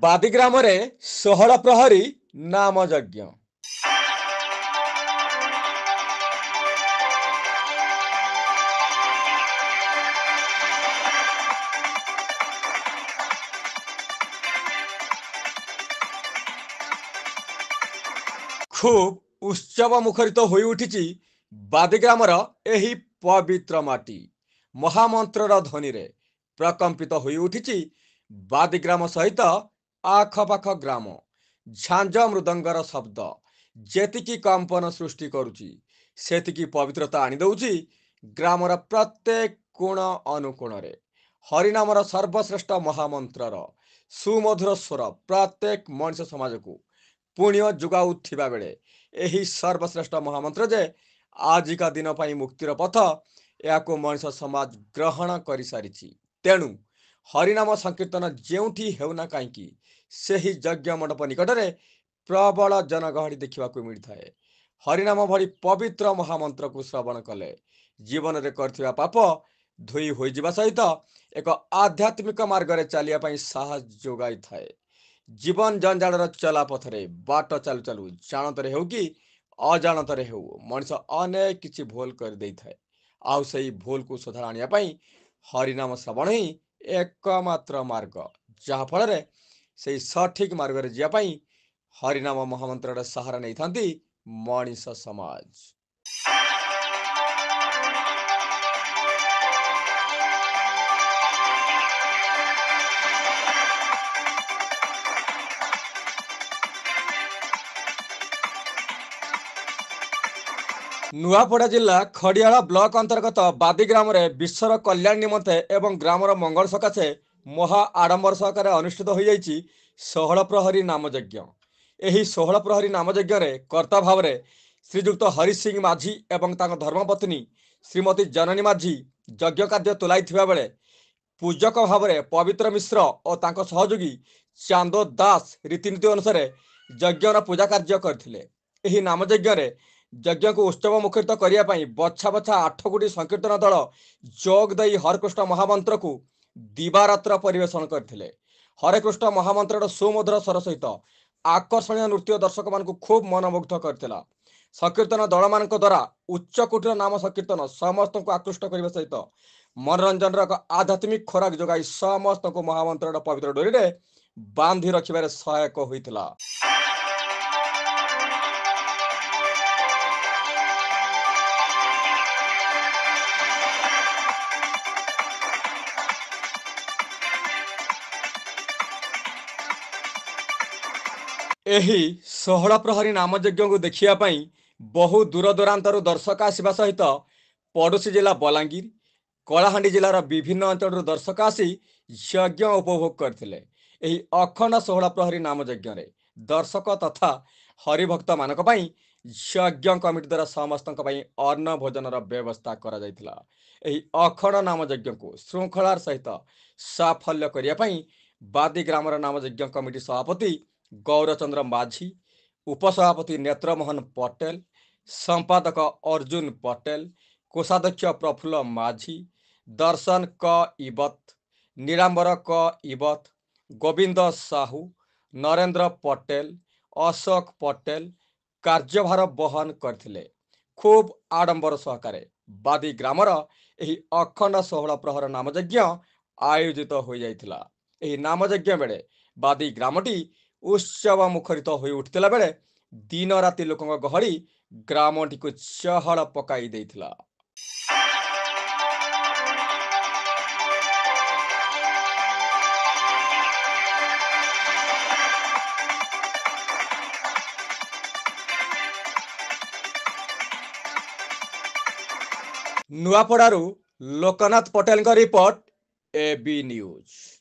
ବାଦି ଗ୍ରାମରେ 16 ପ୍ରହରୀ ନାମ ଯଜ୍ଞ। ଖୁବ୍ ଉତ୍ସବ ମୁଖରିତ ହୋଇ ଉଠିଛି ବାଦି ଗ୍ରାମର ଏହି ପବିତ୍ର ମାଟି। ମହାମନ୍ତ୍ରର ଧ୍ୱନିରେ ପ୍ରକମ୍ପିତ ହୋଇ ଉଠିଛି ବାଦି ଗ୍ରାମ ସହିତ ଆଖପାଖ ଗ୍ରାମ। ଝାଞ୍ଜ ମୃଦଙ୍ଗର ଶବ୍ଦ ଯେତିକି କମ୍ପନ ସୃଷ୍ଟି କରୁଛି ସେତିକି ପବିତ୍ରତା ଆଣିଦେଉଛି ଗ୍ରାମର ପ୍ରତ୍ୟେକ କୋଣ ଅନୁକୋଣରେ। ହରିନାମର ସର୍ବଶ୍ରେଷ୍ଠ ମହାମନ୍ତ୍ରର ସୁମଧୁର ସ୍ୱର ପ୍ରତ୍ୟେକ ମଣିଷ ସମାଜକୁ ପୁଣ୍ୟ ଯୋଗାଉଥିବା ବେଳେ ଏହି ସର୍ବଶ୍ରେଷ୍ଠ ମହାମନ୍ତ୍ର ଯେ ଆଜିକା ଦିନ ପାଇଁ ମୁକ୍ତିର ପଥ, ଏହାକୁ ମଣିଷ ସମାଜ ଗ୍ରହଣ କରିସାରିଛି। ତେଣୁ ହରିନାମ ସଂକୀର୍ତ୍ତନ ଯେଉଁଠି ହେଉନା କାହିଁକି ସେହି ଯଜ୍ଞ ମଣ୍ଡପ ନିକଟରେ ପ୍ରବଳ ଜନଗହଳି ଦେଖିବାକୁ ମିଳିଥାଏ। ହରିନାମ ଭଳି ପବିତ୍ର ମହାମନ୍ତ୍ରକୁ ଶ୍ରବଣ କଲେ ଜୀବନରେ କରିଥିବା ପାପ ଧୋଇ ହୋଇଯିବା ସହିତ ଏକ ଆଧ୍ୟାତ୍ମିକ ମାର୍ଗରେ ଚାଲିବା ପାଇଁ ସାହସ ଯୋଗାଇଥାଏ। ଜୀବନ ଜଞ୍ଜାଳର ଚଲା ପଥରେ ବାଟ ଚାଲୁ ଚାଲୁ ଜାଣତରେ ହେଉ କି ଅଜାଣତରେ ହେଉ ମଣିଷ ଅନେକ କିଛି ଭୁଲ କରିଦେଇଥାଏ। ଆଉ ସେହି ଭୁଲକୁ ସୁଧାର ଆଣିବା ପାଇଁ ହରିନାମ ଶ୍ରବଣ ହିଁ ଏକମାତ୍ର ମାର୍ଗ, ଯାହାଫଳରେ ସେହି ସଠିକ ମାର୍ଗରେ ଯିବା ପାଇଁ ହରିନାମ ମହାମନ୍ତ୍ରର ସାହାରା ନେଇଥାନ୍ତି ମଣିଷ ସମାଜ। ନୂଆପଡ଼ା ଜିଲ୍ଲା ଖଡ଼ିଆଳ ବ୍ଲକ ଅନ୍ତର୍ଗତ ବାଦି ଗ୍ରାମରେ ବିଶ୍ୱର କଲ୍ୟାଣ ନିମନ୍ତେ ଏବଂ ଗ୍ରାମର ମଙ୍ଗଳ ସକାଶେ ମହା ଆଡ଼ମ୍ବର ସହକାରେ ଅନୁଷ୍ଠିତ ହୋଇଯାଇଛି 16 ପ୍ରହରୀ ନାମଯଜ୍ଞ। ଏହି 16 ପ୍ରହରୀ ନାମଯଜ୍ଞରେ କର୍ତ୍ତା ଭାବରେ ଶ୍ରୀଯୁକ୍ତ ହରି ସିଂ ମାଝୀ ଏବଂ ତାଙ୍କ ଧର୍ମପତ୍ନୀ ଶ୍ରୀମତୀ ଜନନୀ ମାଝୀ ଯଜ୍ଞ କାର୍ଯ୍ୟ ତୁଲାଇଥିବା ବେଳେ ପୂଜକ ଭାବରେ ପବିତ୍ର ମିଶ୍ର ଓ ତାଙ୍କ ସହଯୋଗୀ ଚାନ୍ଦୋ ଦାସ ରୀତିନୀତି ଅନୁସାରେ ଯଜ୍ଞର ପୂଜା କାର୍ଯ୍ୟ କରିଥିଲେ। ଏହି ନାମଯଜ୍ଞରେ ଯଜ୍ଞକୁ ଉତ୍ସବ ମୁଖରିତ କରିବା ପାଇଁ ବଛା ବଛା 8 ଗୋଟି ସଂକୀର୍ତ୍ତନ ଦଳ ଯୋଗ ଦେଇ ହରେକୃଷ୍ଣ ମହାମନ୍ତ୍ରକୁ ଦିବାରାତ୍ର ପରିବେଷଣ କରିଥିଲେ। ହରେକୃଷ୍ଣ ମହାମନ୍ତ୍ରର ସୁମଧୁର ସ୍ୱର ସହିତ ଆକର୍ଷଣୀୟ ନୃତ୍ୟ ଦର୍ଶକମାନଙ୍କୁ ଖୁବ୍ ମନମୁଗ୍ଧ କରିଥିଲା। ସଂକୀର୍ତ୍ତନ ଦଳମାନଙ୍କ ଦ୍ୱାରା ଉଚ୍ଚ କୋଟିର ନାମ ସଂକୀର୍ତ୍ତନ ସମସ୍ତଙ୍କୁ ଆକୃଷ୍ଟ କରିବା ସହିତ ମନୋରଞ୍ଜନର ଏକ ଆଧ୍ୟାତ୍ମିକ ଖୋରାକ ଯୋଗାଇ ସମସ୍ତଙ୍କୁ ମହାମନ୍ତ୍ରର ପବିତ୍ର ଡୋରିରେ ବାନ୍ଧି ରଖିବାରେ ସହାୟକ ହୋଇଥିଲା। ଏହି 16 ପ୍ରହରୀ ନାମଯଜ୍ଞକୁ ଦେଖିବା ପାଇଁ ବହୁ ଦୂରଦୂରାନ୍ତରୁ ଦର୍ଶକ ଆସିବା ସହିତ ପଡ଼ୋଶୀ ଜିଲ୍ଲା ବଲାଙ୍ଗୀର, କଳାହାଣ୍ଡି ଜିଲ୍ଲାର ବିଭିନ୍ନ ଅଞ୍ଚଳରୁ ଦର୍ଶକ ଆସି ଯଜ୍ଞ ଉପଭୋଗ କରିଥିଲେ। ଏହି ଅଖଣ୍ଡ 16 ପ୍ରହରୀ ନାମଯଜ୍ଞରେ ଦର୍ଶକ ତଥା ହରିଭକ୍ତମାନଙ୍କ ପାଇଁ ଯଜ୍ଞ କମିଟି ଦ୍ୱାରା ସମସ୍ତଙ୍କ ପାଇଁ ଅନ୍ନ ଭୋଜନର ବ୍ୟବସ୍ଥା କରାଯାଇଥିଲା। ଏହି ଅଖଣ୍ଡ ନାମଯଜ୍ଞକୁ ଶୃଙ୍ଖଳାର ସହିତ ସାଫଲ୍ୟ କରିବା ପାଇଁ ବାଦି ଗ୍ରାମର ନାମଯଜ୍ଞ କମିଟି ସଭାପତି ଗୌରଚନ୍ଦ୍ର ମାଝୀ, ଉପସଭାପତି ନେତ୍ରମୋହନ ପଟେଲ, ସମ୍ପାଦକ ଅର୍ଜୁନ ପଟେଲ, କୋଷାଧ୍ୟକ୍ଷ ପ୍ରଫୁଲ୍ଲ ମାଝୀ, ଦର୍ଶନ କ ଇବତ, ନୀଳାମ୍ବର କ ଇବତ, ଗୋବିନ୍ଦ ସାହୁ, ନରେନ୍ଦ୍ର ପଟେଲ, ଅଶୋକ ପଟେଲ କାର୍ଯ୍ୟଭାର ବହନ କରିଥିଲେ। ଖୁବ୍ ଆଡ଼ମ୍ବର ସହକାରେ ବାଦି ଗ୍ରାମର ଏହି ଅଖଣ୍ଡ 16 ପ୍ରହର ନାମଯଜ୍ଞ ଆୟୋଜିତ ହୋଇଯାଇଥିଲା। ଏହି ନାମଯଜ୍ଞ ବେଳେ ବାଦି ଗ୍ରାମଟି ଉତ୍ସବ ମୁଖରିତ ହୋଇ ଉଠିଥିଲା ବେଳେ ଦିନ ରାତି ଲୋକଙ୍କ ଗହଳି ଗ୍ରାମଟିକୁ ଚହଳ ପକାଇ ଦେଇଥିଲା। ନୂଆପଡ଼ାରୁ ଲୋକନାଥ ପଟେଲଙ୍କ ରିପୋର୍ଟ, AB ନ୍ୟୁଜ।